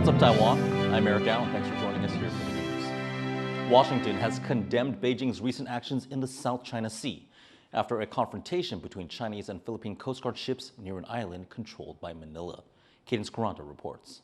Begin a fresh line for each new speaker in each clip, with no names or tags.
What's up, Taiwan? I'm Eric Allen. Thanks for joining us here for the news. Washington has condemned Beijing's recent actions in the South China Sea after a confrontation between Chinese and Philippine Coast Guard ships near an island controlled by Manila. Cadence Carranza reports.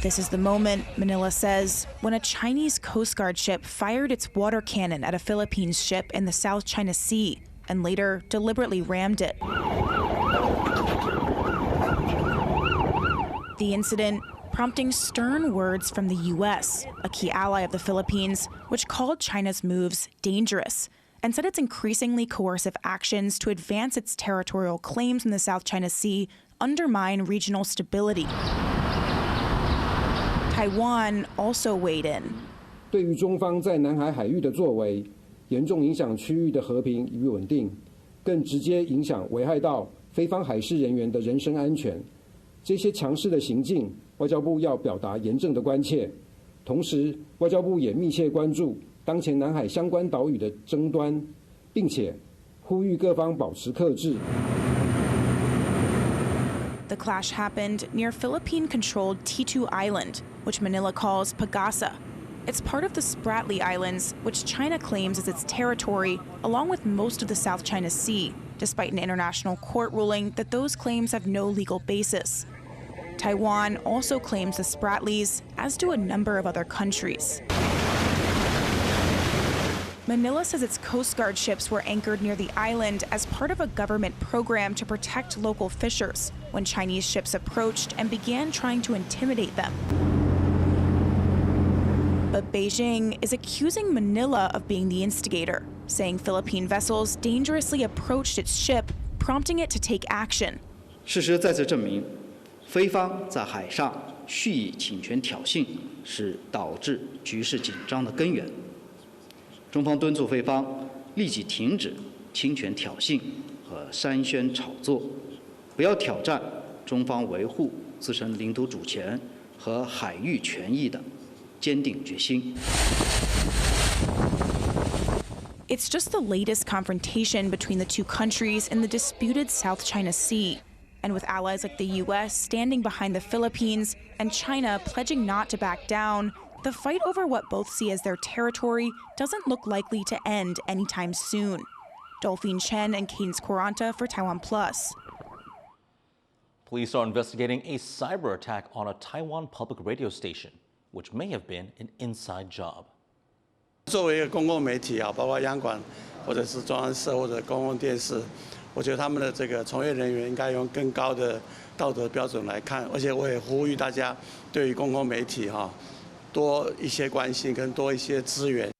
This is the moment, Manila says, when a Chinese Coast Guard ship fired its water cannon at a Philippines ship in the South China Sea and later deliberately rammed it. The incident prompting stern words from the U.S., a key ally of the Philippines, which called China's moves dangerous and said its increasingly coercive actions to advance its territorial claims in the South China Sea undermine regional stability. Taiwan also weighed in.
对于中方在南海海域的作为，严重影响区域的和平与稳定，更直接影响危害到非方海事人员的人身安全。这些强势的行径，外交部要表达严正的关切。同时，外交部也密切关注当前南海相关岛屿的争端，并且呼吁各方保持克制。
The clash happened near Philippine-controlled T2 Island, which Manila calls Pagasa. It's part of the Spratly Islands, which China claims as its territory, along with most of the South China Sea, despite an international court ruling that those claims have no legal basis. Taiwan also claims the Spratlys, as do a number of other countries. Manila says its Coast Guard ships were anchored near the island as part of a government program to protect local fishers when Chinese ships approached and began trying to intimidate them. But Beijing is accusing Manila of being the instigator, saying Philippine vessels dangerously approached its ship, prompting it to take action.
事实再次证明，非方在海上蓄意侵权挑衅，是导致局势紧张的根源。中方敦促非方立即停止侵权挑衅和煽宣炒作，不要挑战中方维护自身领土主权和海域权益的坚定决心。
It's just the latest confrontation between the two countries in the disputed South China Sea. And with allies like the U.S. standing behind the Philippines and China pledging not to back down, the fight over what both see as their territory doesn't look likely to end anytime soon. Dolphine Chen and Cadence Carranza for TaiwanPlus.
Police are investigating a cyber attack on a Taiwan public radio station, which may have been an inside job.
作为一个公共媒体啊，包括央广或者是中央社或者公共电视，我觉得他们的这个从业人员应该用更高的道德标准来看，而且我也呼吁大家对于公共媒体多一些关心跟多一些资源。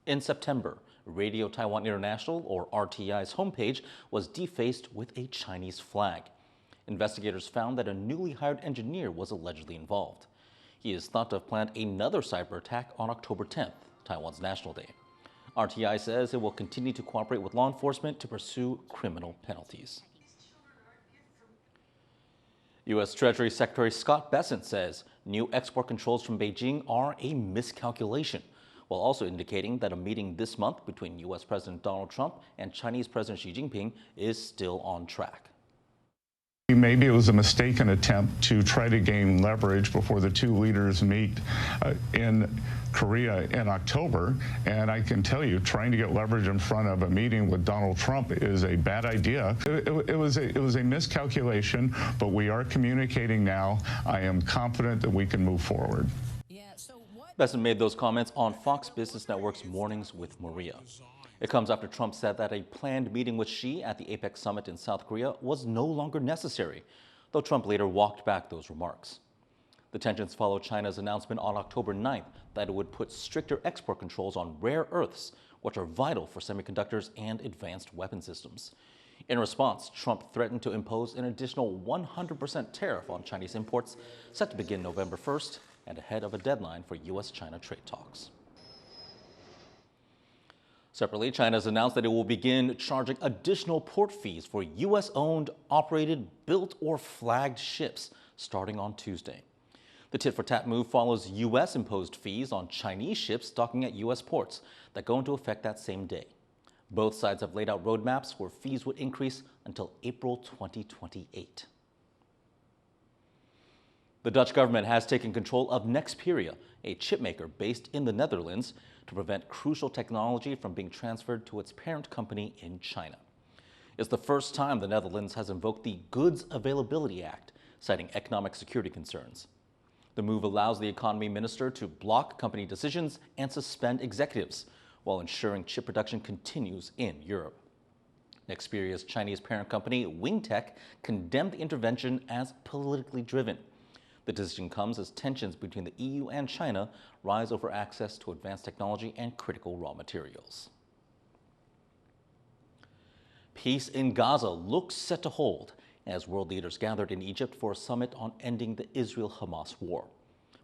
In September, Radio Taiwan International, or RTI's homepage, was defaced with a Chinese flag. Investigators found that a newly hired engineer was allegedly involved. He is thought to have planned another cyber attack on October 10th, Taiwan's National Day. RTI says it will continue to cooperate with law enforcement to pursue criminal penalties. U.S. Treasury Secretary Scott Bessent says new export controls from Beijing are a miscalculation, while also indicating that a meeting this month between U.S. President Donald Trump and Chinese President Xi Jinping is still on track.
Maybe it was a mistaken attempt to try to gain leverage before the two leaders meet in Korea in October. And I can tell you, trying to get leverage in front of a meeting with Donald Trump is a bad idea. It was a miscalculation, but we are communicating now. I am confident that we can move forward.
Bessent made those comments on Fox Business Network's Mornings with Maria. It comes after Trump said that a planned meeting with Xi at the APEC summit in South Korea was no longer necessary, though Trump later walked back those remarks. The tensions follow China's announcement on October 9th that it would put stricter export controls on rare earths, which are vital for semiconductors and advanced weapon systems. In response, Trump threatened to impose an additional 100% tariff on Chinese imports set to begin November 1st and ahead of a deadline for U.S.-China trade talks. Separately, China has announced that it will begin charging additional port fees for U.S.-owned, operated, built, or flagged ships starting on Tuesday. The tit-for-tat move follows U.S.-imposed fees on Chinese ships docking at U.S. ports that go into effect that same day. Both sides have laid out roadmaps where fees would increase until April 2028. The Dutch government has taken control of Nexperia, a chipmaker based in the Netherlands, to prevent crucial technology from being transferred to its parent company in China. It's the first time the Netherlands has invoked the Goods Availability Act, citing economic security concerns. The move allows the economy minister to block company decisions and suspend executives, while ensuring chip production continues in Europe. Nexperia's Chinese parent company, Wingtech, condemned the intervention as politically driven. The decision comes as tensions between the EU and China rise over access to advanced technology and critical raw materials. Peace in Gaza looks set to hold as world leaders gathered in Egypt for a summit on ending the Israel-Hamas war.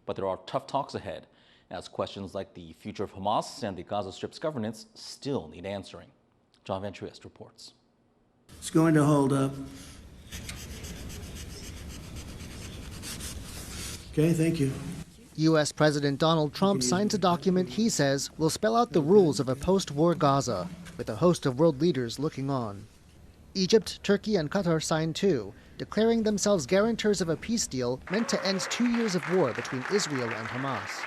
But there are tough talks ahead, as questions like the future of Hamas and the Gaza Strip's governance still need answering. John Van Trieste reports.
It's going to hold up. Okay, thank you.
U.S. President Donald Trump signs a document he says will spell out the rules of a post-war Gaza, with a host of world leaders looking on. Egypt, Turkey, and Qatar signed too, declaring themselves guarantors of a peace deal meant to end 2 years of war between Israel and Hamas.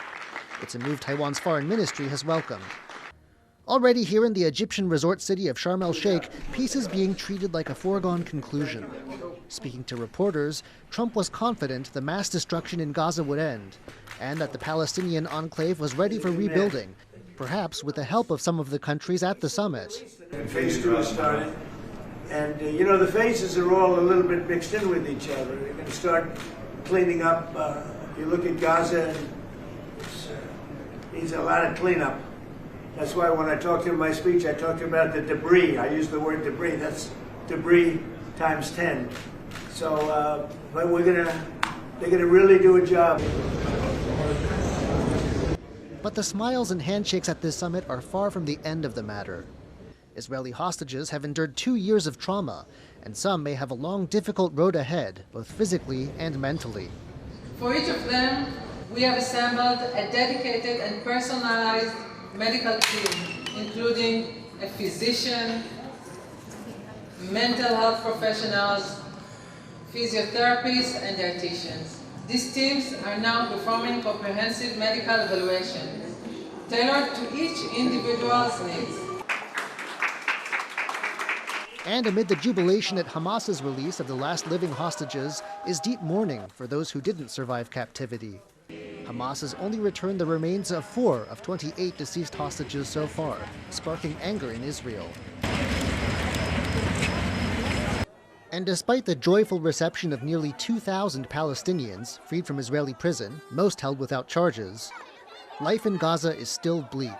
It's a move Taiwan's foreign ministry has welcomed. Already here in the Egyptian resort city of Sharm el-Sheikh, peace is being treated like a foregone conclusion. Speaking to reporters, Trump was confident the mass destruction in Gaza would end, and that the Palestinian enclave was ready for rebuilding, perhaps with the help of some of the countries at the summit.
Phase 2 has started, and the phases are all a little bit mixed in with each other. They're going to start cleaning up. If you look at Gaza, it needs a lot of cleanup. That's why when I talked in my speech, I talked about the debris. I used the word debris. That's debris times 10. So, but they're gonna really do a job.
But the smiles and handshakes at this summit are far from the end of the matter. Israeli hostages have endured 2 years of trauma, and some may have a long, difficult road ahead, both physically and mentally.
For each of them, we have assembled a dedicated and personalized medical team, including a physician, mental health professionals, physiotherapists, and dietitians. These teams are now performing comprehensive medical evaluations tailored to each individual's needs.
And amid the jubilation at Hamas's release of the last living hostages is deep mourning for those who didn't survive captivity. Hamas has only returned the remains of 4 of 28 deceased hostages so far, sparking anger in Israel. And despite the joyful reception of nearly 2,000 Palestinians freed from Israeli prison, most held without charges, life in Gaza is still bleak.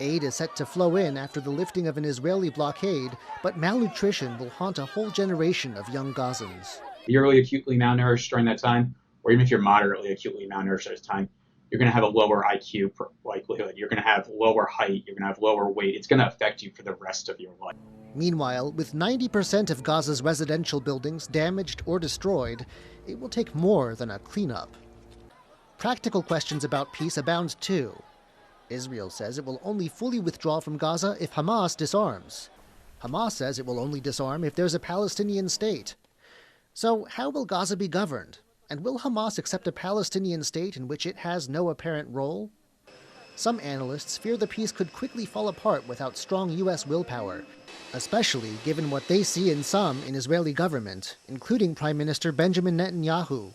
Aid is set to flow in after the lifting of an Israeli blockade, but malnutrition will haunt a whole generation of young Gazans.
You're really acutely malnourished during that time, or even if you're moderately acutely malnourished at this time, you're going to have a lower IQ likelihood. You're going to have lower height. You're going to have lower weight. It's going to affect you for the rest of your life.
Meanwhile, with 90% of Gaza's residential buildings damaged or destroyed, it will take more than a cleanup. Practical questions about peace abound too. Israel says it will only fully withdraw from Gaza if Hamas disarms. Hamas says it will only disarm if there's a Palestinian state. So how will Gaza be governed? And will Hamas accept a Palestinian state in which it has no apparent role? Some analysts fear the peace could quickly fall apart without strong U.S. willpower, especially given what they see in some in Israeli government, including Prime Minister Benjamin Netanyahu.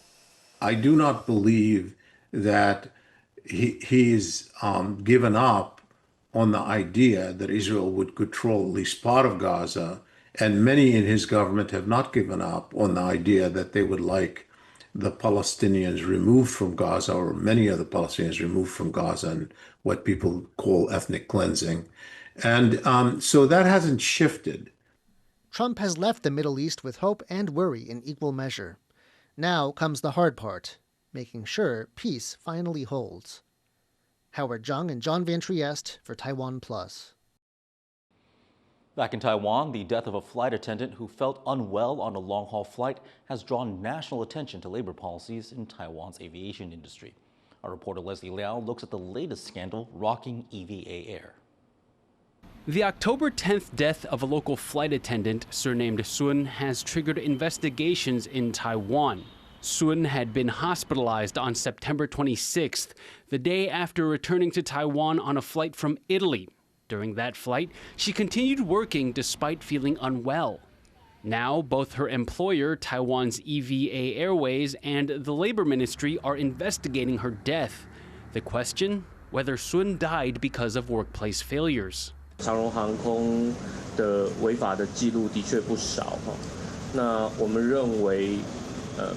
I do not believe that he's given up on the idea that Israel would control at least part of Gaza, and many in his government have not given up on the idea that they would like the Palestinians removed from Gaza, or many of the Palestinians removed from Gaza, and what people call ethnic cleansing. And so that hasn't shifted.
Trump has left the Middle East with hope and worry in equal measure. Now comes the hard part, making sure peace finally holds. Howard Jung and John Van Trieste for TaiwanPlus.
Back in Taiwan, the death of a flight attendant who felt unwell on a long-haul flight has drawn national attention to labor policies in Taiwan's aviation industry. Our reporter Leslie Liao looks at the latest scandal rocking EVA Air.
The October 10th death of a local flight attendant, surnamed Sun, has triggered investigations in Taiwan. Sun had been hospitalized on September 26th, the day after returning to Taiwan on a flight from Italy. During that flight, she continued working despite feeling unwell. Now, both her employer, Taiwan's EVA Airways, and the Labor Ministry are investigating her death. The question? Whether Sun died because of workplace failures.
长荣航空的违法的记录的确不少，那我们认为，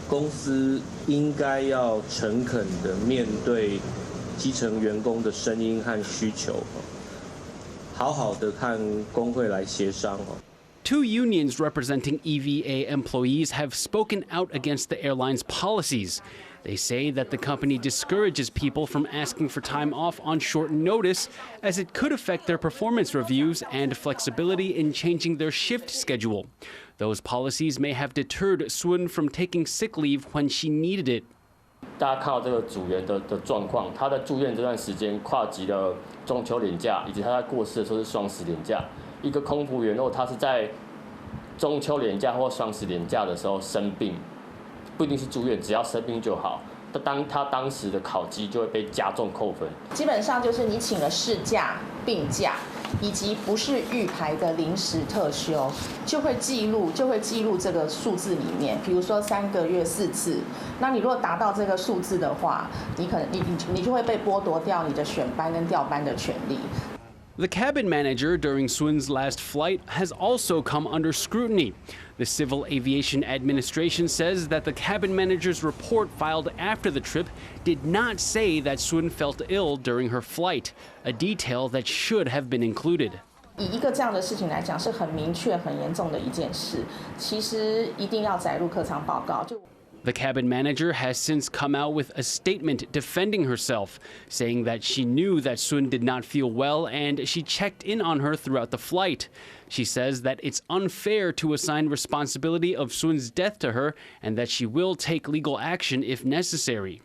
公司应该要诚恳地面对基层员工的声音和需求，好好的看工会来协商。
Two unions representing EVA employees have spoken out against the airline's policies. They say that the company discourages people from asking for time off on short notice, as it could affect their performance reviews and flexibility in changing their shift schedule. Those policies may have deterred Sun from taking sick leave when she needed it.
大家看到这个组员的状况，他在住院这段时间跨级了中秋连假，以及他在过世的时候是双十连假。一个空服员，如果他是在中秋连假或双十连假的时候生病，不一定是住院，只要生病就好。他当时的考绩就会被加重扣分。
基本上就是你请了事假、病假，以及不是预排的临时特休，就会记录这个数字里面。比如说3个月4次，那你如果达到这个数字的话，你就会被剥夺掉你的选班跟调班的权利。
The cabin manager during Sun's last flight has also come under scrutiny. The Civil Aviation Administration says that the cabin manager's report filed after the trip did not say that Sun felt ill during her flight, a detail that should have been included.
以一个这样的事情来讲，是很明确、很严重的一件事。其实一定要载入客舱报告。
The cabin manager has since come out with a statement defending herself, saying that she knew that Sun did not feel well and she checked in on her throughout the flight. She says that it's unfair to assign responsibility of Sun's death to her and that she will take legal action if necessary.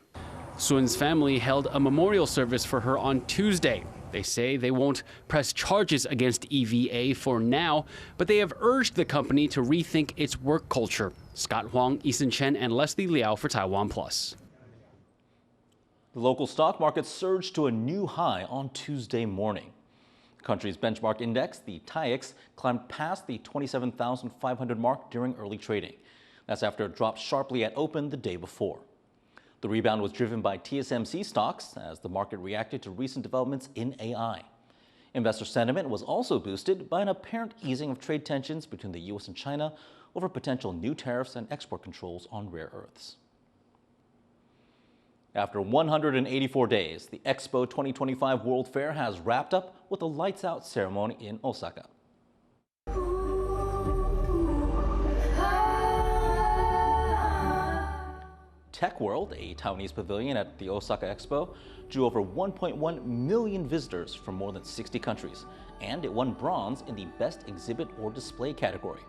Sun's family held a memorial service for her on Tuesday. They say they won't press charges against EVA for now, but they have urged the company to rethink its work culture. Scott Huang, Eason Chen, and Leslie Liao for TaiwanPlus.
The local stock market surged to a new high on Tuesday morning. The country's benchmark index, the TAIEX, climbed past the 27,500 mark during early trading. That's after it dropped sharply at open the day before. The rebound was driven by TSMC stocks as the market reacted to recent developments in AI. Investor sentiment was also boosted by an apparent easing of trade tensions between the U.S. and China over potential new tariffs and export controls on rare earths. After 184 days, the Expo 2025 World Fair has wrapped up with a lights-out ceremony in Osaka. Tech World, a Taiwanese pavilion at the Osaka Expo, drew over 1.1 million visitors from more than 60 countries, and it won bronze in the Best Exhibit or Display category.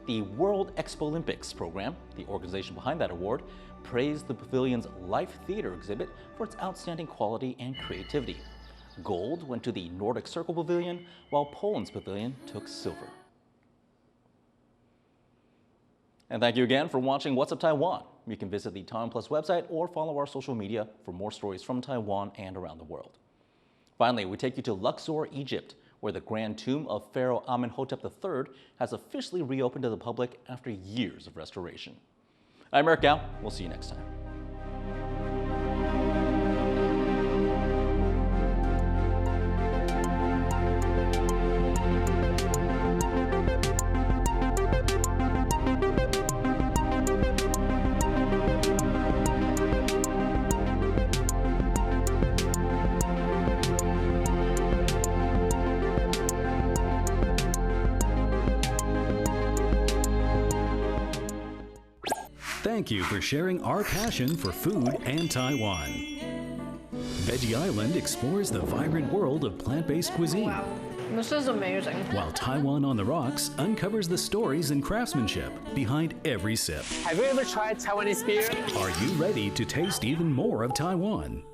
The World Expo Olympics program, the organization behind that award, praised the pavilion's live theater exhibit for its outstanding quality and creativity. Gold went to the Nordic Circle Pavilion, while Poland's pavilion took silver. And thank you again for watching What's Up Taiwan. You can visit the TaiwanPlus website or follow our social media for more stories from Taiwan and around the world. Finally, we take you to Luxor, Egypt, where the grand tomb of Pharaoh Amenhotep III has officially reopened to the public after years of restoration. I'm Eric Gao. We'll see you next time.
Thank you for sharing our passion for food and Taiwan. Veggie Island explores the vibrant world of plant-based cuisine.
Wow, this is amazing.
While Taiwan on the Rocks uncovers the stories and craftsmanship behind every sip.
Have you ever tried Taiwanese beer?
Are you ready to taste even more of Taiwan?